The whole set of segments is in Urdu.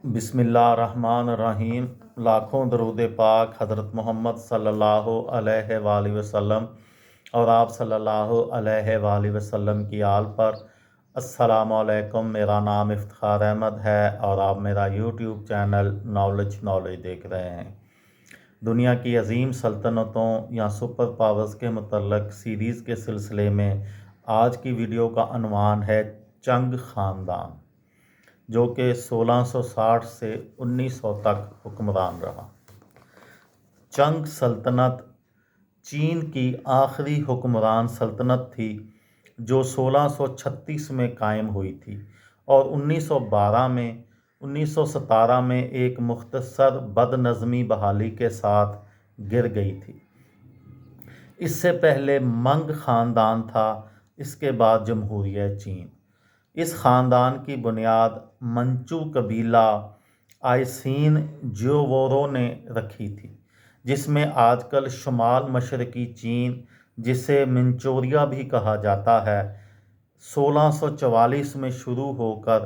بسم اللہ الرحمن الرحیم۔ لاکھوں درود پاک حضرت محمد صلی اللہ علیہ وآلہ وسلم اور آپ صلی اللہ علیہ وآلہ وسلم کی آل پر۔ السلام علیکم، میرا نام افتخار احمد ہے اور آپ میرا یوٹیوب چینل نالج دیکھ رہے ہیں۔ دنیا کی عظیم سلطنتوں یا سپر پاورز کے متعلق سیریز کے سلسلے میں آج کی ویڈیو کا عنوان ہے چنگ خاندان، جو کہ 1660 سے 1900 تک حکمران رہا۔ چنگ سلطنت چین کی آخری حکمران سلطنت تھی جو 1636 میں قائم ہوئی تھی اور 1917 میں ایک مختصر بد نظمی بحالی کے ساتھ گر گئی تھی۔ اس سے پہلے منگ خاندان تھا، اس کے بعد جمہوریہ چین۔ اس خاندان کی بنیاد منچو قبیلہ آئسین جیوورو نے رکھی تھی، جس میں آج کل شمال مشرقی چین، جسے منچوریا بھی کہا جاتا ہے، 1644 میں شروع ہو کر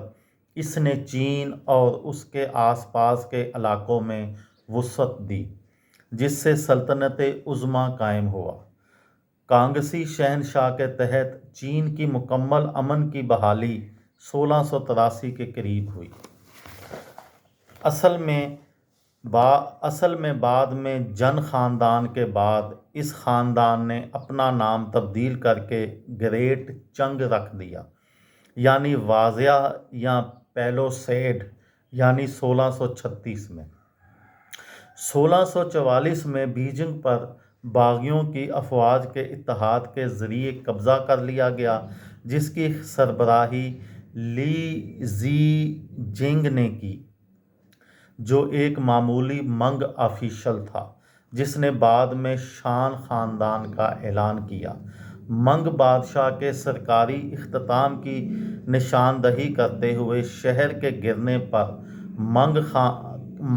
اس نے چین اور اس کے آس پاس کے علاقوں میں وسعت دی، جس سے سلطنت عظمیٰ قائم ہوا۔ کانگسی شہنشاہ کے تحت چین کی مکمل امن کی بحالی 1683 کے قریب ہوئی۔ اصل میں بعد میں جن خاندان کے بعد اس خاندان نے اپنا نام تبدیل کر کے گریٹ چنگ رکھ دیا، یعنی واضح یا پیلوسیڈ، یعنی 1636 میں۔ 1644 میں بیجنگ پر باغیوں کی افواج کے اتحاد کے ذریعے قبضہ کر لیا گیا، جس کی سربراہی لی زی جنگ نے کی، جو ایک معمولی منگ آفیشل تھا، جس نے بعد میں شان خاندان کا اعلان کیا۔ منگ بادشاہ کے سرکاری اختتام کی نشاندہی کرتے ہوئے شہر کے گرنے پر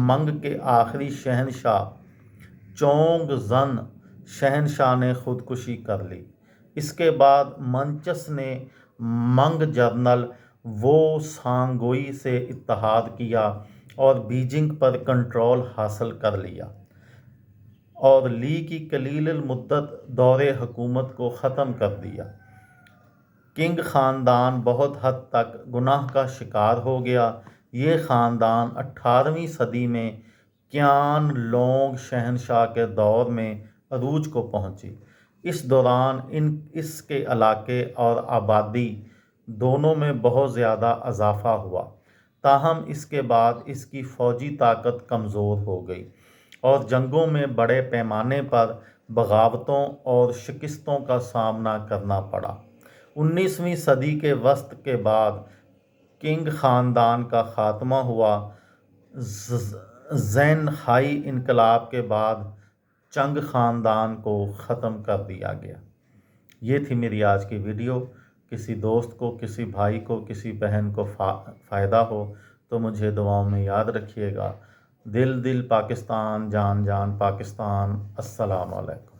منگ کے آخری شہنشاہ چونگ زن شہنشاہ نے خودکشی کر لی۔ اس کے بعد منچس نے منگ جنرل وو سانگوئی سے اتحاد کیا اور بیجنگ پر کنٹرول حاصل کر لیا اور لی کی قلیل المدت دور حکومت کو ختم کر دیا۔ قنگ خاندان بہت حد تک گناہ کا شکار ہو گیا۔ یہ خاندان 18ویں صدی میں قیان لونگ شہنشاہ کے دور میں عروج کو پہنچی۔ اس دوران اس کے علاقے اور آبادی دونوں میں بہت زیادہ اضافہ ہوا، تاہم اس کے بعد اس کی فوجی طاقت کمزور ہو گئی اور جنگوں میں بڑے پیمانے پر بغاوتوں اور شکستوں کا سامنا کرنا پڑا۔ 19ویں صدی کے وسط کے بعد قنگ خاندان کا خاتمہ ہوا۔ زین ہائی انقلاب کے بعد چنگ خاندان کو ختم کر دیا گیا۔ یہ تھی میری آج کی ویڈیو۔ کسی دوست کو، کسی بھائی کو، کسی بہن کو فائدہ ہو تو مجھے دعاؤں میں یاد رکھیے گا۔ دل پاکستان، جان پاکستان۔ السلام علیکم۔